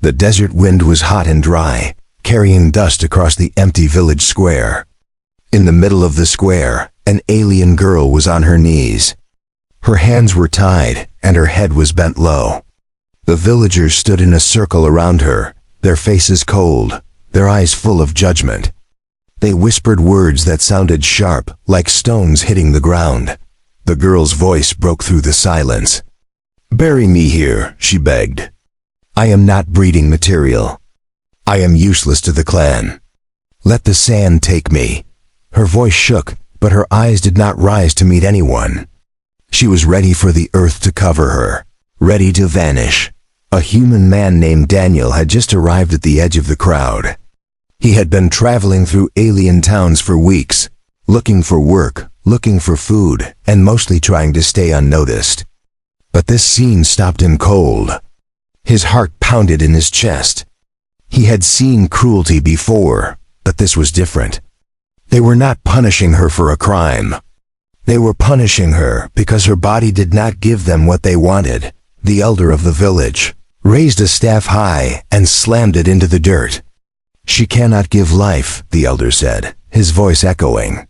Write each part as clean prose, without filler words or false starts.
The desert wind was hot and dry, carrying dust across the empty village square. In the middle of the square, an alien girl was on her knees. Her hands were tied, and her head was bent low. The villagers stood in a circle around her, their faces cold, their eyes full of judgment. They whispered words that sounded sharp, like stones hitting the ground. The girl's voice broke through the silence. "Bury me here," she begged. "I am not breeding material. I am useless to the clan. Let the sand take me." Her voice shook, but her eyes did not rise to meet anyone. She was ready for the earth to cover her, ready to vanish. A human man named Daniel had just arrived at the edge of the crowd. He had been traveling through alien towns for weeks, looking for work, looking for food, and mostly trying to stay unnoticed. But this scene stopped him cold. His heart pounded in his chest. He had seen cruelty before, but this was different. They were not punishing her for a crime. They were punishing her because her body did not give them what they wanted. The elder of the village raised a staff high and slammed it into the dirt. "She cannot give life," the elder said, his voice echoing.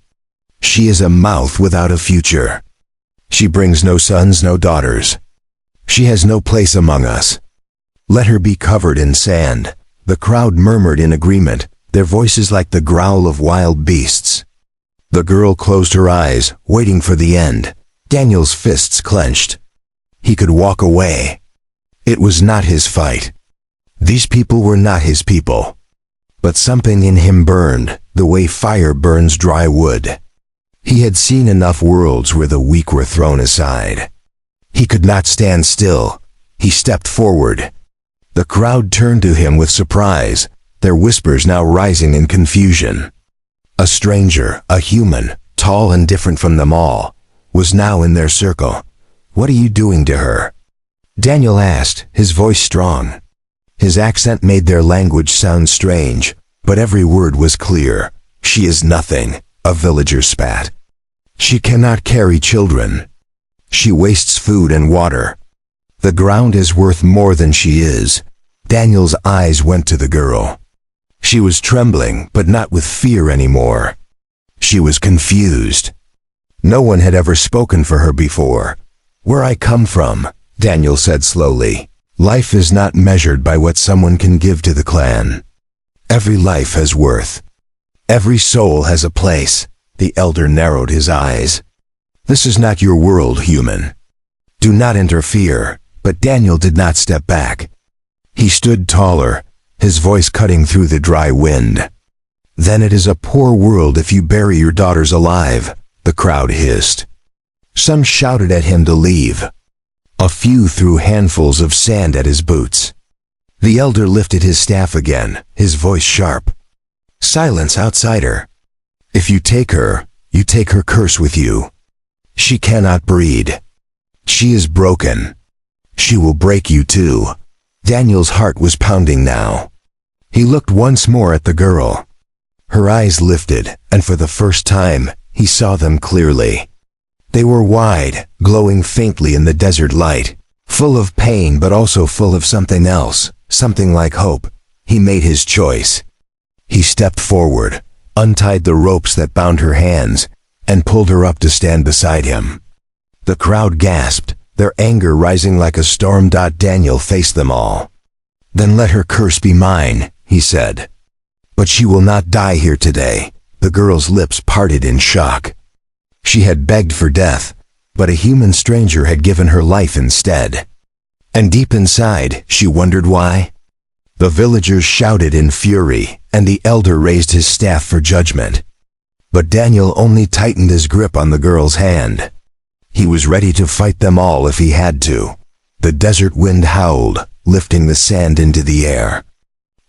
"She is a mouth without a future. She brings no sons, no daughters. She has no place among us. Let her be covered in sand." The crowd murmured in agreement, their voices like the growl of wild beasts. The girl closed her eyes, waiting for the end. Daniel's fists clenched. He could walk away. It was not his fight. These people were not his people. But something in him burned, the way fire burns dry wood. He had seen enough worlds where the weak were thrown aside. He could not stand still. He stepped forward. The crowd turned to him with surprise, their whispers now rising in confusion. A stranger, a human, tall and different from them all, was now in their circle. "What are you doing to her?" Daniel asked, his voice strong. His accent made their language sound strange, but every word was clear. "She is nothing," a villager spat. "She cannot carry children. She wastes food and water. The ground is worth more than she is." Daniel's eyes went to the girl. She was trembling, but not with fear anymore. She was confused. No one had ever spoken for her before. "Where I come from," Daniel said slowly, "life is not measured by what someone can give to the clan. Every life has worth. Every soul has a place." The elder narrowed his eyes. "This is not your world, human. Do not interfere." But Daniel did not step back. He stood taller, his voice cutting through the dry wind. "Then it is a poor world if you bury your daughters alive," the crowd hissed. Some shouted at him to leave. A few threw handfuls of sand at his boots. The elder lifted his staff again, his voice sharp. "Silence, outsider. If you take her curse with you. She cannot breed. She is broken. She will break you too." Daniel's heart was pounding now. He looked once more at the girl. Her eyes lifted, and for the first time, he saw them clearly. They were wide, glowing faintly in the desert light, full of pain but also full of something else, something like hope. He made his choice. He stepped forward, untied the ropes that bound her hands, and pulled her up to stand beside him. The crowd gasped, their anger rising like a storm. Daniel faced them all. "Then let her curse be mine," he said. "But she will not die here today." The girl's lips parted in shock. She had begged for death, but a human stranger had given her life instead. And deep inside, she wondered why. The villagers shouted in fury, and the elder raised his staff for judgment. But Daniel only tightened his grip on the girl's hand. He was ready to fight them all if he had to. The desert wind howled, lifting the sand into the air.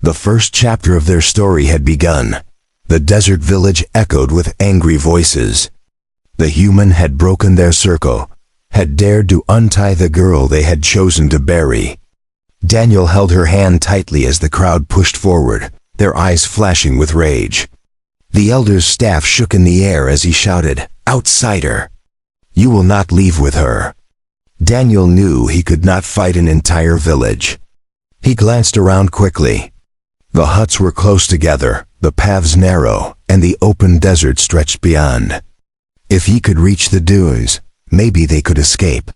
The first chapter of their story had begun. The desert village echoed with angry voices. The human had broken their circle, had dared to untie the girl they had chosen to bury. Daniel held her hand tightly as the crowd pushed forward, their eyes flashing with rage. The elder's staff shook in the air as he shouted, "Outsider! You will not leave with her." Daniel knew he could not fight an entire village. He glanced around quickly. The huts were close together, the paths narrow, and the open desert stretched beyond. If he could reach the dunes, maybe they could escape.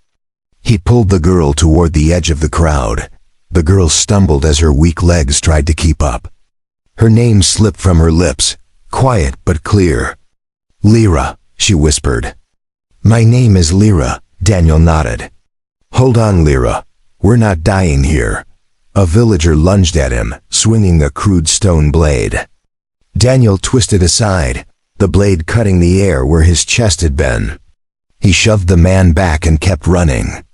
He pulled the girl toward the edge of the crowd. The girl stumbled as her weak legs tried to keep up. Her name slipped from her lips, quiet but clear. "Lyra," she whispered. "My name is Lyra," Daniel nodded. "Hold on, Lyra. We're not dying here." A villager lunged at him, swinging a crude stone blade. Daniel twisted aside, the blade cutting the air where his chest had been. He shoved the man back and kept running.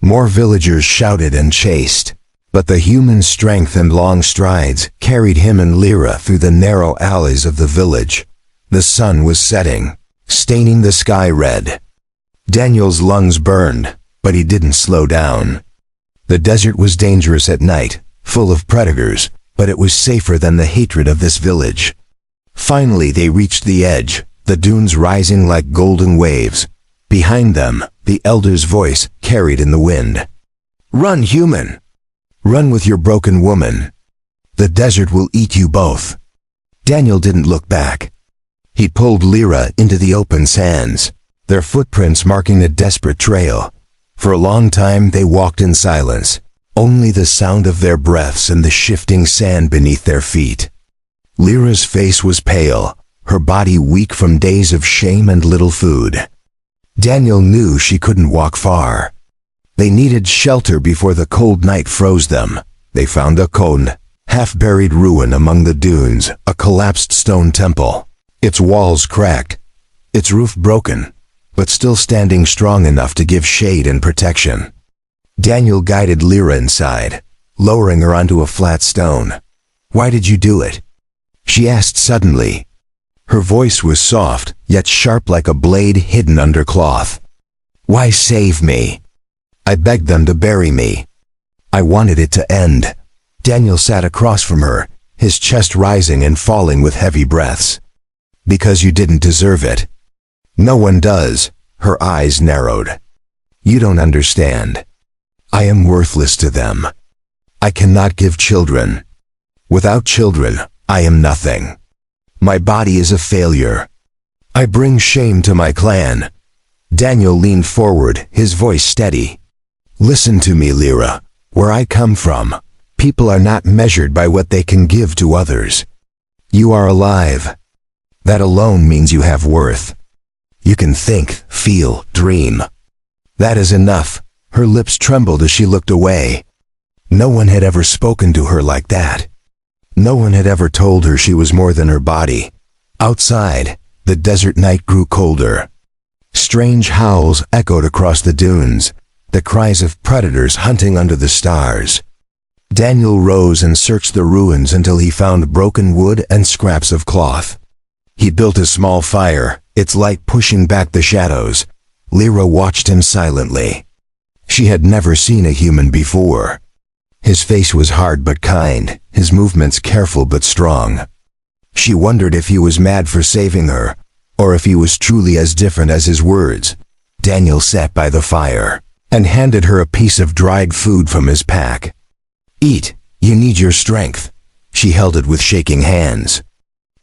More villagers shouted and chased, but the human strength and long strides carried him and Lyra through the narrow alleys of the village. The sun was setting, staining the sky red. Daniel's lungs burned, but he didn't slow down. The desert was dangerous at night, full of predators, but it was safer than the hatred of this village. Finally they reached the edge, the dunes rising like golden waves. Behind them, the elder's voice carried in the wind. "Run, human! Run with your broken woman. The desert will eat you both." Daniel didn't look back. He pulled Lyra into the open sands, their footprints marking a desperate trail. For a long time they walked in silence, only the sound of their breaths and the shifting sand beneath their feet. Lyra's face was pale, her body weak from days of shame and little food. Daniel knew she couldn't walk far. They needed shelter before the cold night froze them. They found a cold, half-buried ruin among the dunes, a collapsed stone temple. Its walls cracked, its roof broken, but still standing strong enough to give shade and protection. Daniel guided Lyra inside, lowering her onto a flat stone. "Why did you do it?" she asked suddenly. Her voice was soft, yet sharp like a blade hidden under cloth. "Why save me? I begged them to bury me. I wanted it to end." Daniel sat across from her, his chest rising and falling with heavy breaths. "Because you didn't deserve it." "No one does." Her eyes narrowed. "You don't understand. I am worthless to them. I cannot give children. Without children, I am nothing. My body is a failure. I bring shame to my clan." Daniel leaned forward, his voice steady. "Listen to me, Lyra. Where I come from, people are not measured by what they can give to others. You are alive. That alone means you have worth. You can think, feel, dream. That is enough." Her lips trembled as she looked away. No one had ever spoken to her like that. No one had ever told her she was more than her body. Outside, the desert night grew colder. Strange howls echoed across the dunes, the cries of predators hunting under the stars. Daniel rose and searched the ruins until he found broken wood and scraps of cloth. He built a small fire, its light pushing back the shadows. Lyra watched him silently. She had never seen a human before. His face was hard but kind, his movements careful but strong. She wondered if he was mad for saving her, or if he was truly as different as his words. Daniel sat by the fire and handed her a piece of dried food from his pack. "Eat, you need your strength." She held it with shaking hands.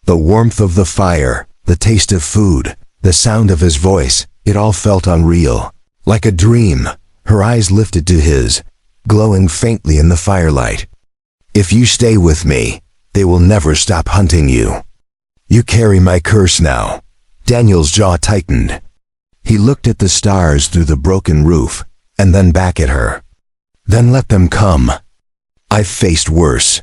The warmth of the fire, the taste of food, the sound of his voice, it all felt unreal. Like a dream, her eyes lifted to his, glowing faintly in the firelight. "If you stay with me, they will never stop hunting you. You carry my curse now." Daniel's jaw tightened. He looked at the stars through the broken roof, and then back at her. "Then let them come. I've faced worse.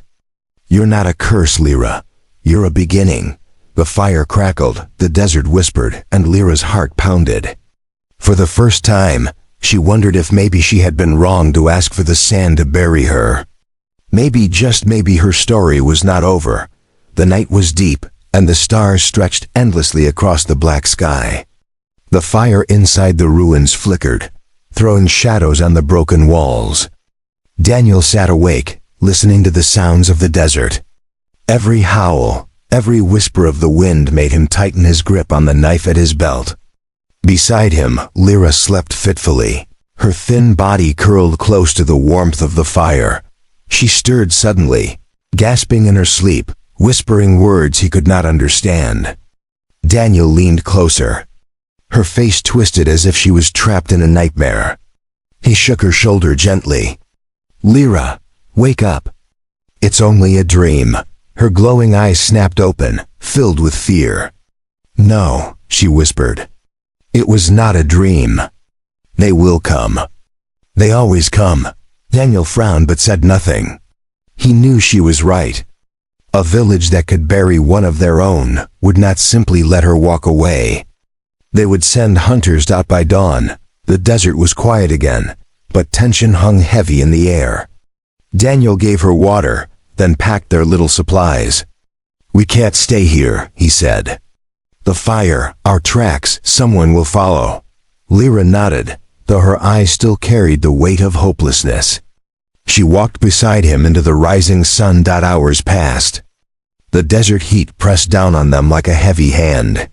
You're not a curse, Lyra. You're a beginning." The fire crackled, the desert whispered, and Lyra's heart pounded. For the first time, she wondered if maybe she had been wrong to ask for the sand to bury her. Maybe, just maybe, her story was not over. The night was deep, and the stars stretched endlessly across the black sky. The fire inside the ruins flickered, throwing shadows on the broken walls. Daniel sat awake, listening to the sounds of the desert. Every howl, every whisper of the wind made him tighten his grip on the knife at his belt. Beside him, Lyra slept fitfully, her thin body curled close to the warmth of the fire. She stirred suddenly, gasping in her sleep, whispering words he could not understand. Daniel leaned closer. Her face twisted as if she was trapped in a nightmare. He shook her shoulder gently. "Lyra, wake up. It's only a dream." Her glowing eyes snapped open, filled with fear. "No," she whispered. "It was not a dream. They will come. They always come." Daniel frowned but said nothing. He knew she was right. A village that could bury one of their own would not simply let her walk away. They would send hunters out by dawn. The desert was quiet again, but tension hung heavy in the air. Daniel gave her water, then packed their little supplies. "We can't stay here," he said. "The fire, our tracks, someone will follow." Lyra nodded, though her eyes still carried the weight of hopelessness. She walked beside him into the rising sun. Hours passed. The desert heat pressed down on them like a heavy hand.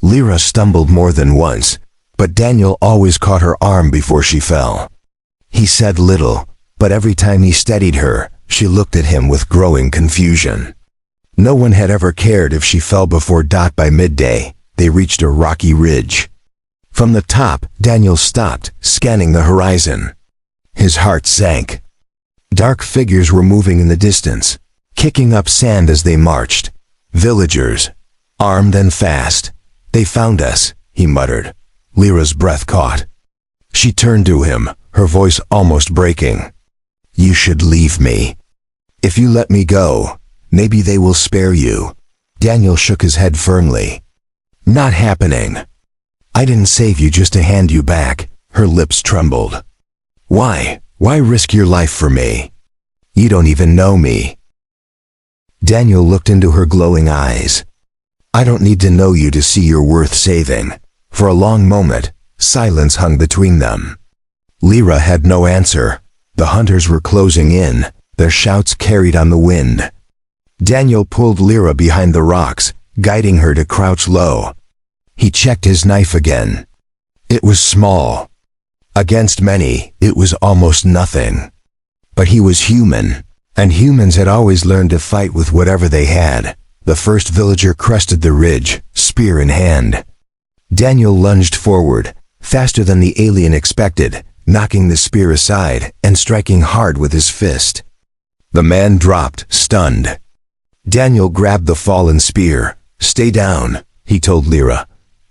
Lyra stumbled more than once, but Daniel always caught her arm before she fell. He said little, but every time he steadied her, she looked at him with growing confusion. No one had ever cared if she fell before by midday. They reached a rocky ridge. From the top, Daniel stopped, scanning the horizon. His heart sank. Dark figures were moving in the distance, kicking up sand as they marched. Villagers, armed and fast. "They found us," he muttered. Lyra's breath caught. She turned to him, her voice almost breaking. "You should leave me. If you let me go, maybe they will spare you." Daniel shook his head firmly. "Not happening. I didn't save you just to hand you back." Her lips trembled. "Why? Why risk your life for me? You don't even know me." Daniel looked into her glowing eyes. "I don't need to know you to see you're worth saving." For a long moment, silence hung between them. Lyra had no answer. The hunters were closing in, their shouts carried on the wind. Daniel pulled Lyra behind the rocks, guiding her to crouch low. He checked his knife again. It was small. Against many, it was almost nothing. But he was human, and humans had always learned to fight with whatever they had. The first villager crested the ridge, spear in hand. Daniel lunged forward, faster than the alien expected, knocking the spear aside and striking hard with his fist. The man dropped, stunned. Daniel grabbed the fallen spear. "Stay down," he told Lyra.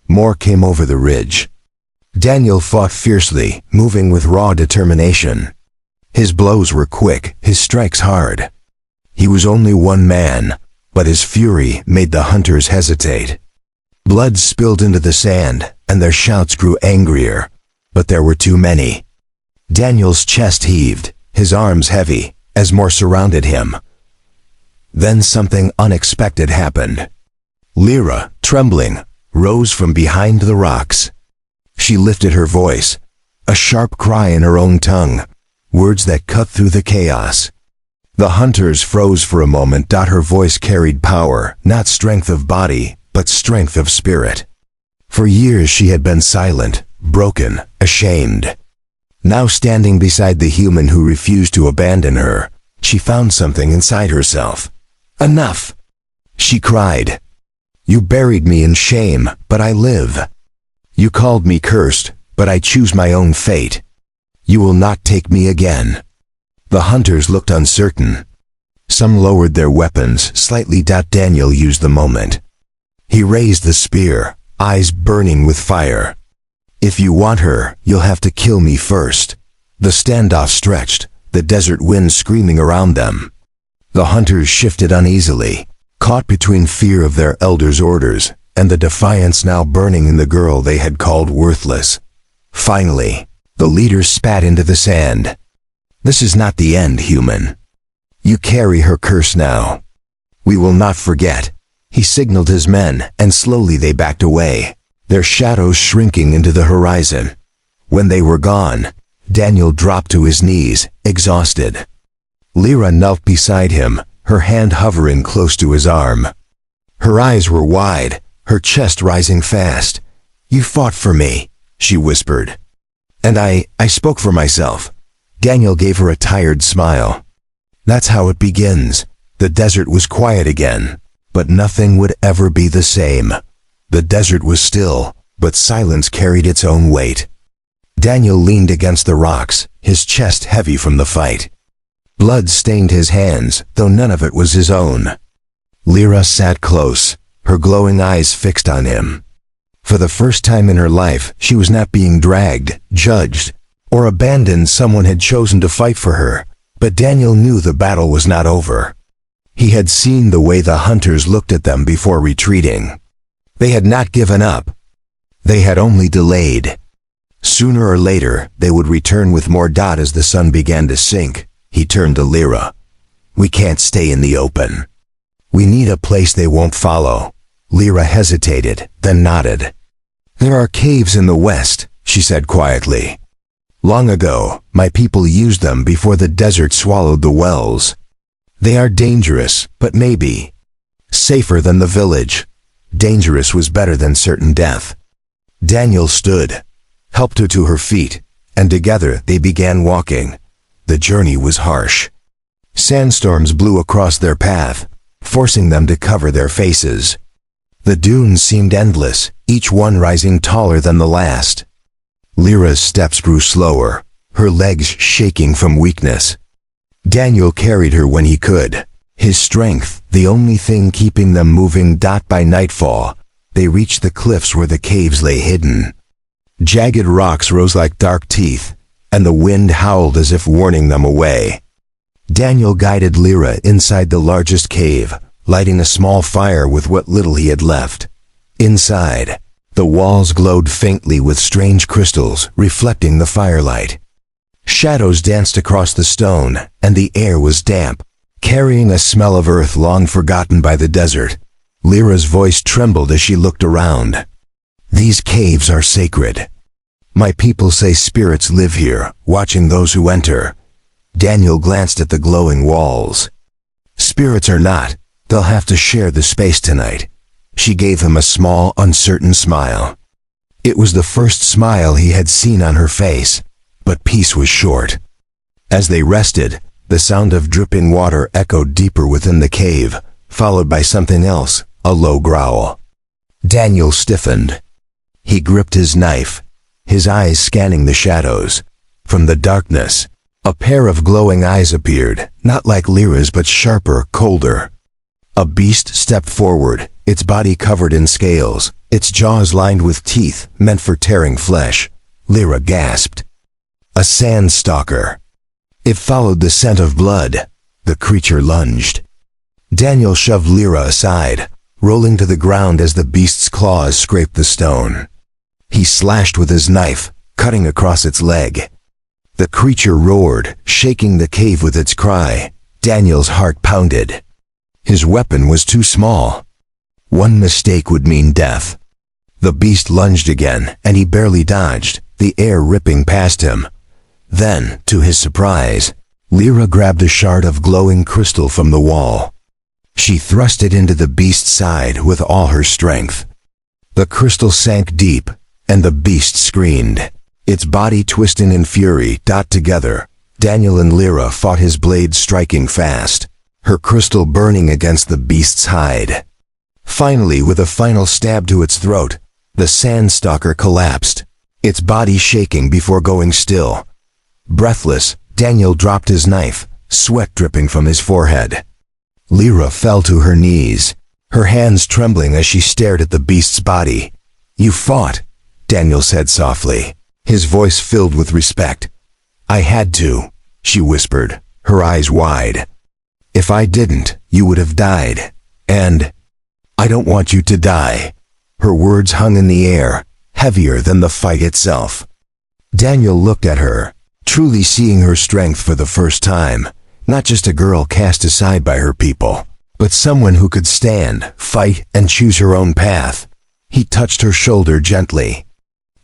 More came over the ridge. Daniel fought fiercely, moving with raw determination. His blows were quick, his strikes hard. He was only one man, but his fury made the hunters hesitate. Blood spilled into the sand, and their shouts grew angrier, but there were too many. Daniel's chest heaved, his arms heavy, as more surrounded him. Then something unexpected happened. Lyra, trembling, rose from behind the rocks. She lifted her voice, a sharp cry in her own tongue, words that cut through the chaos. The hunters froze for a moment. Her voice carried power, not strength of body, but strength of spirit. For years she had been silent, broken, ashamed. Now standing beside the human who refused to abandon her, she found something inside herself. "Enough!" she cried. "You buried me in shame, but I live. You called me cursed, but I choose my own fate. You will not take me again." The hunters looked uncertain. Some lowered their weapons slightly. Daniel used the moment. He raised the spear, eyes burning with fire. "If you want her, you'll have to kill me first." The standoff stretched, the desert wind screaming around them. The hunters shifted uneasily, caught between fear of their elders' orders and the defiance now burning in the girl they had called worthless. Finally, the leader spat into the sand. "This is not the end, human. You carry her curse now. We will not forget." He signaled his men, and slowly they backed away, their shadows shrinking into the horizon. When they were gone, Daniel dropped to his knees, exhausted. Lyra knelt beside him, her hand hovering close to his arm. Her eyes were wide, her chest rising fast. "You fought for me," she whispered. "And I spoke for myself." Daniel gave her a tired smile. That's how it begins. The desert was quiet again, but nothing would ever be the same. The desert was still, but silence carried its own weight. Daniel leaned against the rocks, his chest heavy from the fight. Blood stained his hands, though none of it was his own. Lyra sat close, her glowing eyes fixed on him. For the first time in her life, she was not being dragged, judged, or abandoned. Someone had chosen to fight for her, but Daniel knew the battle was not over. He had seen the way the hunters looked at them before retreating. They had not given up. They had only delayed. Sooner or later, they would return with more. As the sun began to sink, he turned to Lyra. "We can't stay in the open. We need a place they won't follow." Lyra hesitated, then nodded. "There are caves in the west," she said quietly. "Long ago, my people used them before the desert swallowed the wells. They are dangerous, but maybe safer than the village." Dangerous was better than certain death. Daniel stood, helped her to her feet, and together they began walking. The journey was harsh. Sandstorms blew across their path, forcing them to cover their faces. The dunes seemed endless, each one rising taller than the last. Lyra's steps grew slower, her legs shaking from weakness. Daniel carried her when he could, his strength the only thing keeping them moving. By nightfall, they reached the cliffs where the caves lay hidden. Jagged rocks rose like dark teeth, and the wind howled as if warning them away. Daniel guided Lyra inside the largest cave, lighting a small fire with what little he had left. Inside, the walls glowed faintly with strange crystals reflecting the firelight. Shadows danced across the stone, and the air was damp, carrying a smell of earth long forgotten by the desert. Lyra's voice trembled as she looked around. "These caves are sacred. My people say spirits live here, watching those who enter." Daniel glanced at the glowing walls. "Spirits or not, they'll have to share the space tonight." She gave him a small, uncertain smile. It was the first smile he had seen on her face, but peace was short. As they rested, the sound of dripping water echoed deeper within the cave, followed by something else, a low growl. Daniel stiffened. He gripped his knife, his eyes scanning the shadows. From the darkness, a pair of glowing eyes appeared, not like Lyra's but sharper, colder. A beast stepped forward, its body covered in scales, its jaws lined with teeth meant for tearing flesh. Lyra gasped. A sand stalker. It followed the scent of blood. The creature lunged. Daniel shoved Lyra aside, rolling to the ground as the beast's claws scraped the stone. He slashed with his knife, cutting across its leg. The creature roared, shaking the cave with its cry. Daniel's heart pounded. His weapon was too small. One mistake would mean death. The beast lunged again, and he barely dodged, the air ripping past him. Then, to his surprise, Lyra grabbed a shard of glowing crystal from the wall. She thrust it into the beast's side with all her strength. The crystal sank deep, and the beast screamed, its body twisting in fury. Together, Daniel and Lyra fought, his blade striking fast, her crystal burning against the beast's hide. Finally, with a final stab to its throat, the sand stalker collapsed, its body shaking before going still. Breathless, Daniel dropped his knife, sweat dripping from his forehead. Lyra fell to her knees, her hands trembling as she stared at the beast's body. "You fought," Daniel said softly, his voice filled with respect. "I had to," she whispered, her eyes wide. "If I didn't, you would have died. And I don't want you to die." Her words hung in the air, heavier than the fight itself. Daniel looked at her, truly seeing her strength for the first time, not just a girl cast aside by her people, but someone who could stand, fight, and choose her own path. He touched her shoulder gently.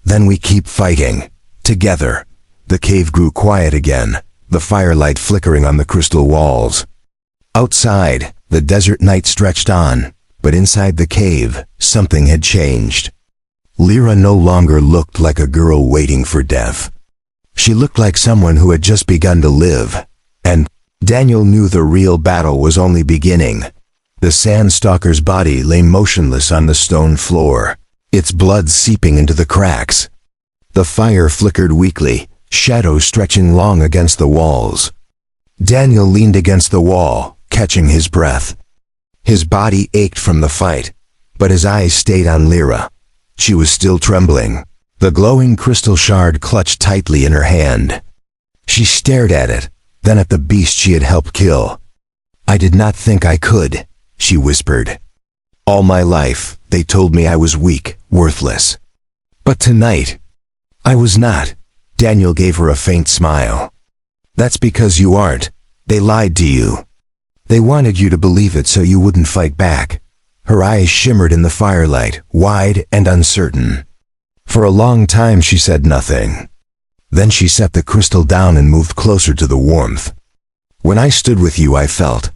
"Then we keep fighting, together." The cave grew quiet again, the firelight flickering on the crystal walls. Outside, the desert night stretched on, but inside the cave, something had changed. Lyra no longer looked like a girl waiting for death. She looked like someone who had just begun to live, and Daniel knew the real battle was only beginning. The Sandstalker's body lay motionless on the stone floor, its blood seeping into the cracks. The fire flickered weakly, shadows stretching long against the walls. Daniel leaned against the wall, catching his breath. His body ached from the fight, but his eyes stayed on Lyra. She was still trembling, the glowing crystal shard clutched tightly in her hand. She stared at it, then at the beast she had helped kill. "I did not think I could," she whispered. "All my life, they told me I was weak, worthless. But tonight, I was not." Daniel gave her a faint smile. "That's because you aren't. They lied to you. They wanted you to believe it so you wouldn't fight back." Her eyes shimmered in the firelight, wide and uncertain. For a long time she said nothing. Then she set the crystal down and moved closer to the warmth. "When I stood with you, I felt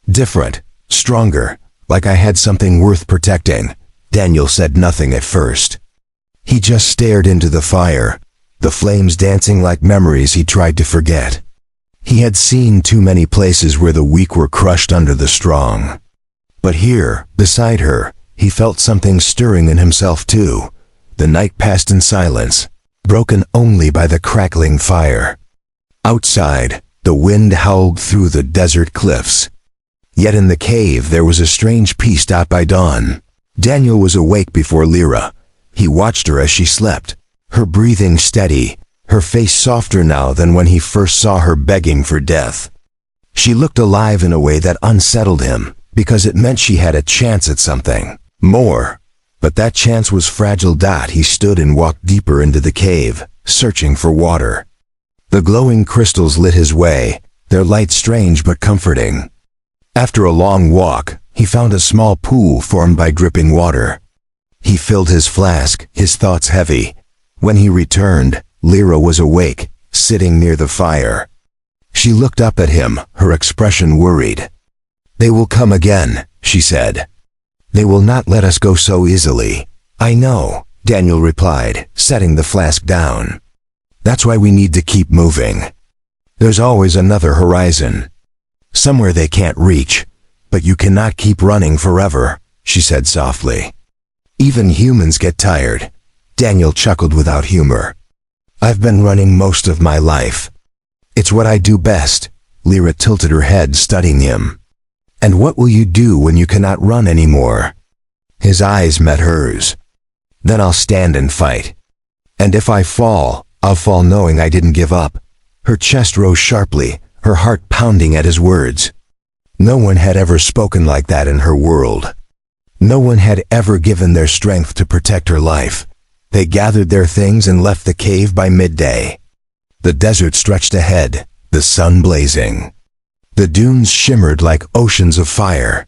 different, stronger, like I had something worth protecting." Daniel said nothing at first. He just stared into the fire, the flames dancing like memories he tried to forget. He had seen too many places where the weak were crushed under the strong. But here, beside her, he felt something stirring in himself too. The night passed in silence, broken only by the crackling fire. Outside, the wind howled through the desert cliffs. Yet in the cave there was a strange peace out by dawn. Daniel was awake before Lyra. He watched her as she slept, her breathing steady, her face softer now than when he first saw her begging for death. She looked alive in a way that unsettled him, because it meant she had a chance at something more. But that chance was fragile. He stood and walked deeper into the cave, searching for water. The glowing crystals lit his way, their light strange but comforting. After a long walk, he found a small pool formed by dripping water. He filled his flask, his thoughts heavy. When he returned, Lyra was awake, sitting near the fire. She looked up at him, her expression worried. "They will come again," she said. "They will not let us go so easily." "I know," Daniel replied, setting the flask down. "That's why we need to keep moving. There's always another horizon. Somewhere they can't reach, but you cannot keep running forever," she said softly. "Even humans get tired." Daniel chuckled without humor. "I've been running most of my life. It's what I do best." Lyra tilted her head, studying him. "And what will you do when you cannot run anymore?" His eyes met hers. "Then I'll stand and fight. And if I fall, I'll fall knowing I didn't give up." Her chest rose sharply, her heart pounding at his words. No one had ever spoken like that in her world. No one had ever given their strength to protect her life. They gathered their things and left the cave by midday. The desert stretched ahead, the sun blazing. The dunes shimmered like oceans of fire.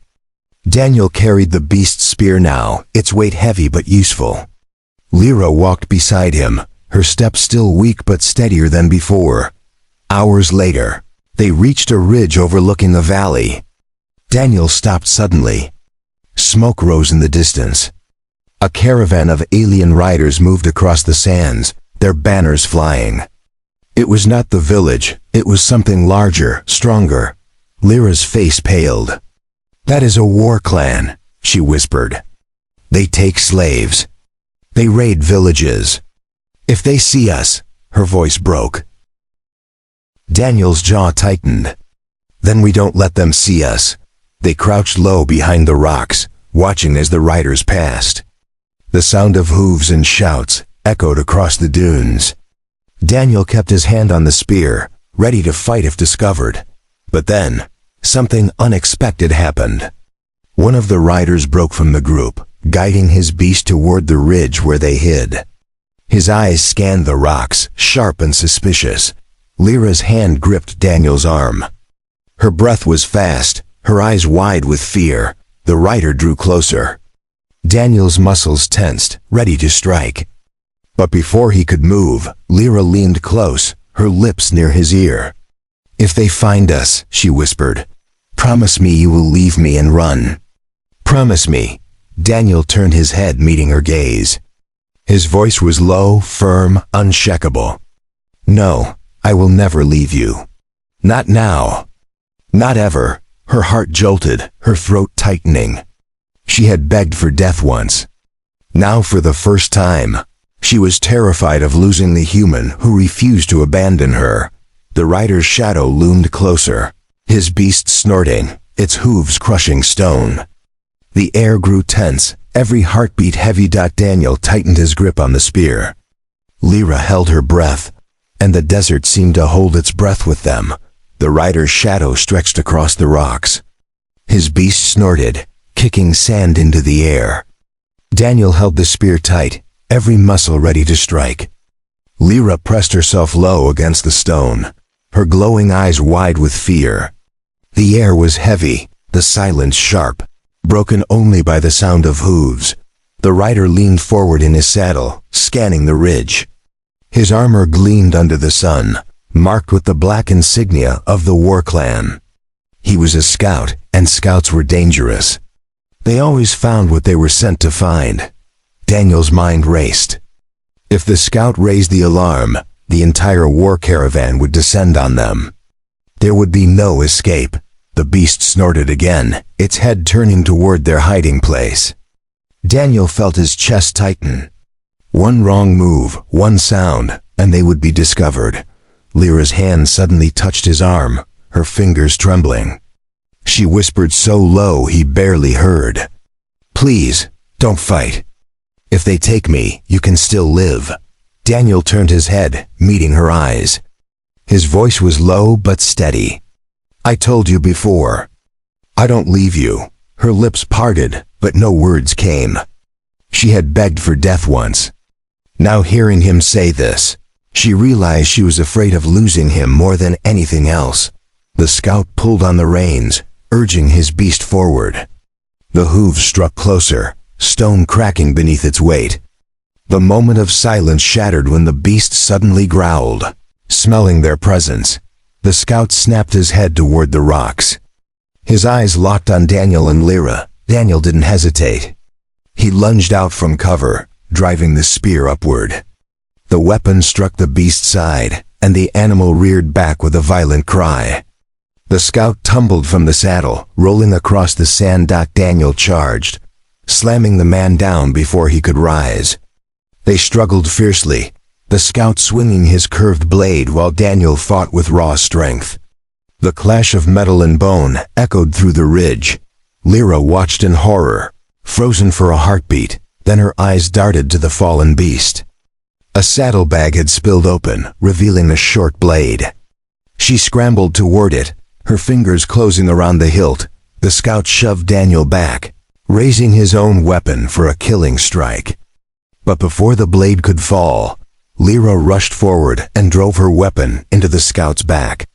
Daniel carried the beast's spear now, its weight heavy but useful. Lyra walked beside him, her steps still weak but steadier than before. Hours later, they reached a ridge overlooking a valley. Daniel stopped suddenly. Smoke rose in the distance. A caravan of alien riders moved across the sands, their banners flying. It was not the village, it was something larger, stronger. Lyra's face paled. "That is a war clan," she whispered. "They take slaves. They raid villages. If they see us," her voice broke. Daniel's jaw tightened. "Then we don't let them see us." They crouched low behind the rocks, watching as the riders passed. The sound of hooves and shouts echoed across the dunes. Daniel kept his hand on the spear, ready to fight if discovered. But then, something unexpected happened. One of the riders broke from the group, guiding his beast toward the ridge where they hid. His eyes scanned the rocks, sharp and suspicious. Lyra's hand gripped Daniel's arm. Her breath was fast, her eyes wide with fear. The rider drew closer. Daniel's muscles tensed, ready to strike. But before he could move, Lyra leaned close, her lips near his ear. "If they find us," she whispered, "promise me you will leave me and run. Promise me." Daniel turned his head, meeting her gaze. His voice was low, firm, unshakable. "No, I will never leave you. Not now." Not ever. Her heart jolted, her throat tightening. She had begged for death once. Now for the first time, she was terrified of losing the human who refused to abandon her. The rider's shadow loomed closer, his beast snorting, its hooves crushing stone. The air grew tense, every heartbeat heavy. Daniel tightened his grip on the spear. Lyra held her breath, and the desert seemed to hold its breath with them. The rider's shadow stretched across the rocks. His beast snorted, kicking sand into the air. Daniel held the spear tight, every muscle ready to strike. Lyra pressed herself low against the stone, her glowing eyes wide with fear. The air was heavy, the silence sharp, broken only by the sound of hooves. The rider leaned forward in his saddle, scanning the ridge. His armor gleamed under the sun, marked with the black insignia of the war clan. He was a scout, and scouts were dangerous. They always found what they were sent to find. Daniel's mind raced. If the scout raised the alarm, the entire war caravan would descend on them. There would be no escape. The beast snorted again, its head turning toward their hiding place. Daniel felt his chest tighten. One wrong move, one sound, and they would be discovered. Lyra's hand suddenly touched his arm, her fingers trembling. She whispered so low he barely heard. "Please, don't fight. If they take me, you can still live." Daniel turned his head, meeting her eyes. His voice was low but steady. "I told you before. I don't leave you." Her lips parted, but no words came. She had begged for death once. Now hearing him say this, she realized she was afraid of losing him more than anything else. The scout pulled on the reins, urging his beast forward. The hooves struck closer, stone cracking beneath its weight. The moment of silence shattered when the beast suddenly growled. Smelling their presence, the scout snapped his head toward the rocks. His eyes locked on Daniel and Lyra. Daniel didn't hesitate. He lunged out from cover, driving the spear upward. The weapon struck the beast's side, and the animal reared back with a violent cry. The scout tumbled from the saddle, rolling across the sand. Daniel charged, slamming the man down before he could rise. They struggled fiercely, the scout swinging his curved blade while Daniel fought with raw strength. The clash of metal and bone echoed through the ridge. Lyra watched in horror, frozen for a heartbeat, then her eyes darted to the fallen beast. A saddlebag had spilled open, revealing a short blade. She scrambled toward it, her fingers closing around the hilt. The scout shoved Daniel back, raising his own weapon for a killing strike. But before the blade could fall, Lyra rushed forward and drove her weapon into the scout's back.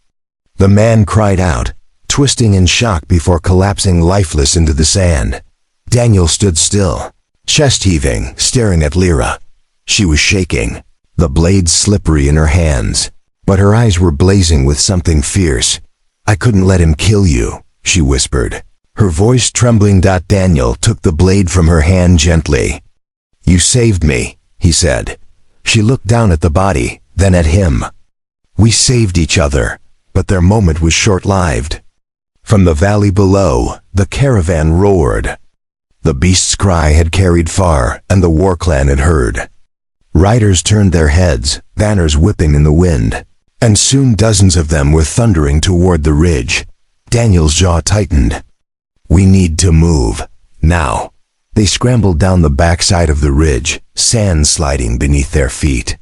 The man cried out, twisting in shock before collapsing lifeless into the sand. Daniel stood still, chest heaving, staring at Lyra. She was shaking, the blade slippery in her hands, but her eyes were blazing with something fierce. "I couldn't let him kill you," she whispered, her voice trembling. Daniel took the blade from her hand gently. "You saved me," he said. She looked down at the body, then at him. "We saved each other, but their moment was short-lived." From the valley below, the caravan roared. The beast's cry had carried far, and the war clan had heard. Riders turned their heads, banners whipping in the wind, and soon dozens of them were thundering toward the ridge. Daniel's jaw tightened. "We need to move, now." They scrambled down the backside of the ridge, sand sliding beneath their feet.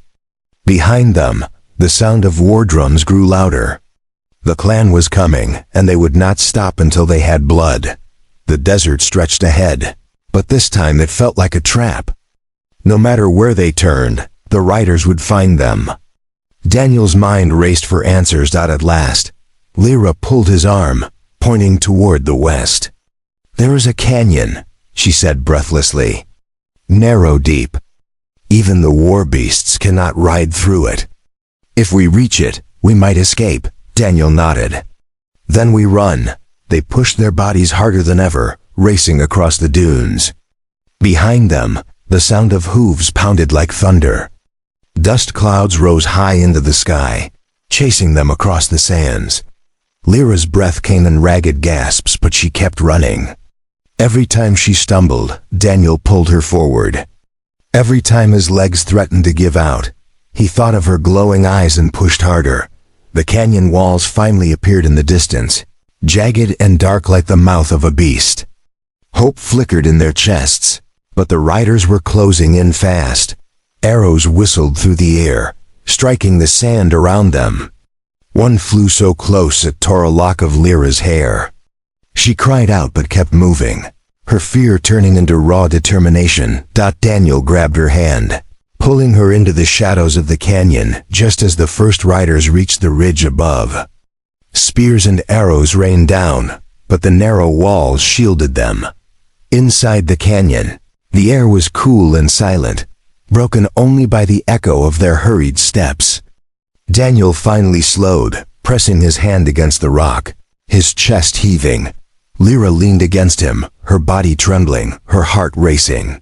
Behind them, the sound of war drums grew louder. The clan was coming, and they would not stop until they had blood. The desert stretched ahead, but this time it felt like a trap. No matter where they turned, the riders would find them. Daniel's mind raced for answers. At last, Lyra pulled his arm, pointing toward the west. "There is a canyon," she said breathlessly. "Narrow, deep. Even the war beasts cannot ride through it. If we reach it, we might escape." Daniel nodded. "Then we run." They pushed their bodies harder than ever, racing across the dunes. Behind them, the sound of hooves pounded like thunder. Dust clouds rose high into the sky, chasing them across the sands. Lyra's breath came in ragged gasps, but she kept running. Every time she stumbled, Daniel pulled her forward. Every time his legs threatened to give out, he thought of her glowing eyes and pushed harder. The canyon walls finally appeared in the distance, jagged and dark like the mouth of a beast. Hope flickered in their chests, but the riders were closing in fast. Arrows whistled through the air, striking the sand around them. One flew so close it tore a lock of Lyra's hair. She cried out but kept moving, her fear turning into raw determination. Daniel grabbed her hand, pulling her into the shadows of the canyon just as the first riders reached the ridge above. Spears and arrows rained down, but the narrow walls shielded them. Inside the canyon, the air was cool and silent, broken only by the echo of their hurried steps. Daniel finally slowed, pressing his hand against the rock, his chest heaving. Lyra leaned against him, her body trembling, her heart racing.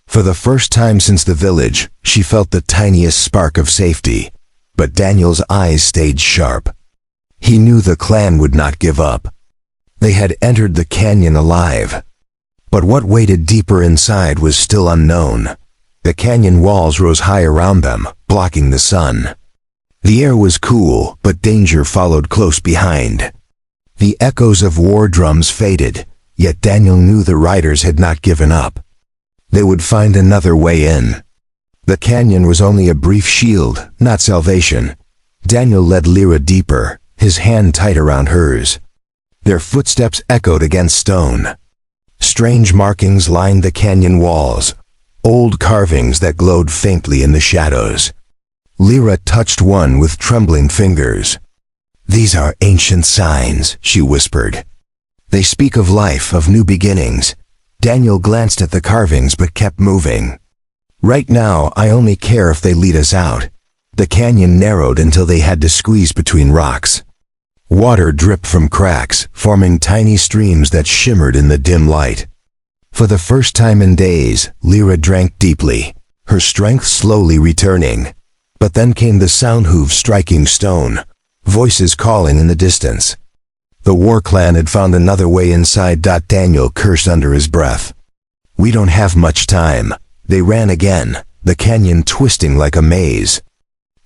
For the first time since the village, she felt the tiniest spark of safety, but Daniel's eyes stayed sharp. He knew the clan would not give up. They had entered the canyon alive. But what waited deeper inside was still unknown. The canyon walls rose high around them, blocking the sun. The air was cool, but danger followed close behind. The echoes of war drums faded, yet Daniel knew the riders had not given up. They would find another way in. The canyon was only a brief shield, not salvation. Daniel led Lyra deeper, his hand tight around hers. Their footsteps echoed against stone. Strange markings lined the canyon walls, old carvings that glowed faintly in the shadows. Lyra touched one with trembling fingers. "These are ancient signs," she whispered. "They speak of life, of new beginnings." Daniel glanced at the carvings but kept moving. "Right now, I only care if they lead us out." The canyon narrowed until they had to squeeze between rocks. Water dripped from cracks, forming tiny streams that shimmered in the dim light. For the first time in days, Lyra drank deeply, her strength slowly returning. But then came the sound hooves striking stone, voices calling in the distance. The war clan had found another way inside. Daniel cursed under his breath. "We don't have much time." They ran again, the canyon twisting like a maze.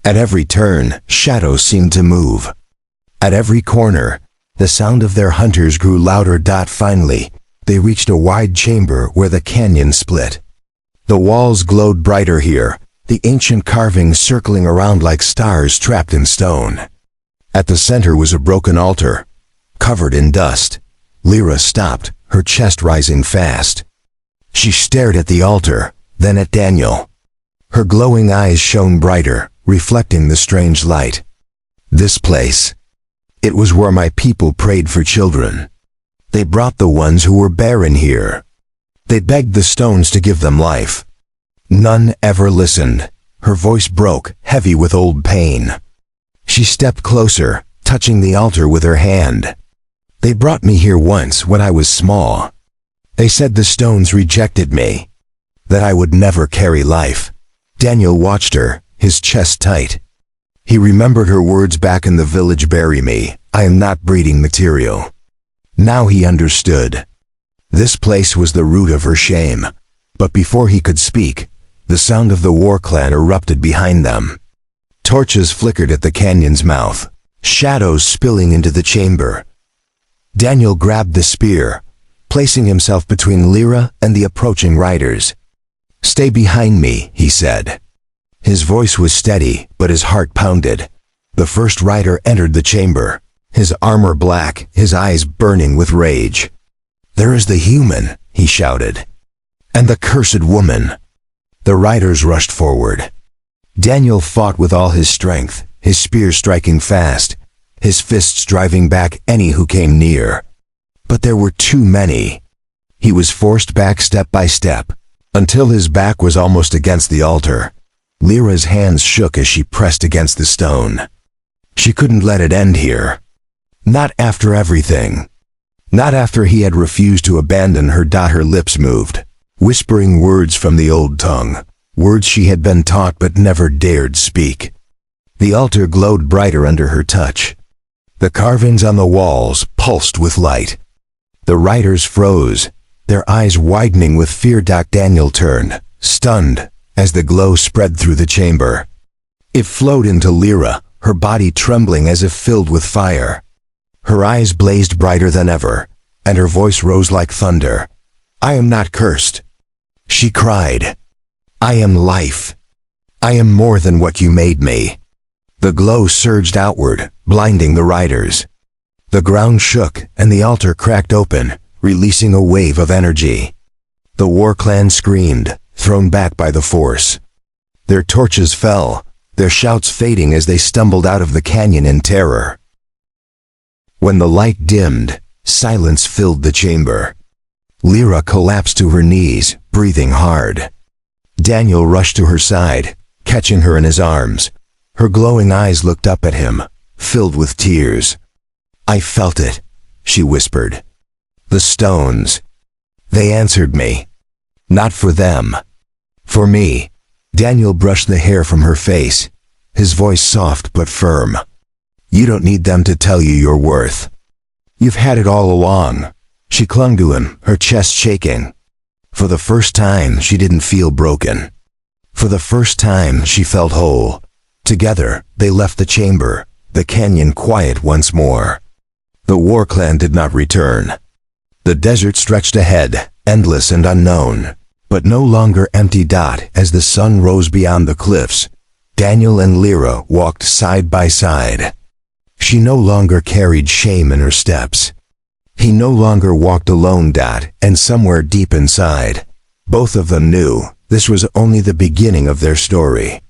At every turn, shadows seemed to move. At every corner, the sound of their hunters grew louder. Finally, they reached a wide chamber where the canyon split. The walls glowed brighter here, the ancient carvings circling around like stars trapped in stone. At the center was a broken altar, covered in dust. Lyra stopped, her chest rising fast. She stared at the altar, then at Daniel. Her glowing eyes shone brighter, reflecting the strange light. "This place. It was where my people prayed for children. They brought the ones who were barren here. They begged the stones to give them life. None ever listened." Her voice broke, heavy with old pain. She stepped closer, touching the altar with her hand. "They brought me here once when I was small. They said the stones rejected me, that I would never carry life." Daniel watched her, his chest tight. He remembered her words back in the village, "Bury me, I am not breeding material." Now he understood. This place was the root of her shame. But before he could speak, the sound of the war clan erupted behind them. Torches flickered at the canyon's mouth, shadows spilling into the chamber. Daniel grabbed the spear, placing himself between Lyra and the approaching riders. "Stay behind me," he said. His voice was steady, but his heart pounded. The first rider entered the chamber, his armor black, his eyes burning with rage. "There is the human," he shouted, "and the cursed woman." The riders rushed forward. Daniel fought with all his strength, his spear striking fast, his fists driving back any who came near. But there were too many. He was forced back step by step, until his back was almost against the altar. Lyra's hands shook as she pressed against the stone. She couldn't let it end here. Not after everything. Not after he had refused to abandon her. Her lips moved, whispering words from the old tongue, words she had been taught but never dared speak. The altar glowed brighter under her touch. The carvings on the walls pulsed with light. The riders froze, their eyes widening with fear. Daniel turned, stunned, as the glow spread through the chamber. It flowed into Lyra, her body trembling as if filled with fire. Her eyes blazed brighter than ever, and her voice rose like thunder. "I am not cursed," she cried. "I am life. I am more than what you made me." The glow surged outward, blinding the riders. The ground shook and the altar cracked open, releasing a wave of energy. The war clan screamed, thrown back by the force. Their torches fell, their shouts fading as they stumbled out of the canyon in terror. When the light dimmed, silence filled the chamber. Lyra collapsed to her knees, breathing hard. Daniel rushed to her side, catching her in his arms. Her glowing eyes looked up at him, filled with tears. "I felt it," she whispered. "The stones. They answered me. Not for them. For me." Daniel brushed the hair from her face, his voice soft but firm. "You don't need them to tell you your worth. You've had it all along." She clung to him, her chest shaking. For the first time, she didn't feel broken. For the first time, she felt whole. Together, they left the chamber, the canyon quiet once more. The war clan did not return. The desert stretched ahead, endless and unknown, but no longer empty. As the sun rose beyond the cliffs, Daniel and Lyra walked side by side. She no longer carried shame in her steps. He no longer walked alone. And somewhere deep inside, both of them knew this was only the beginning of their story.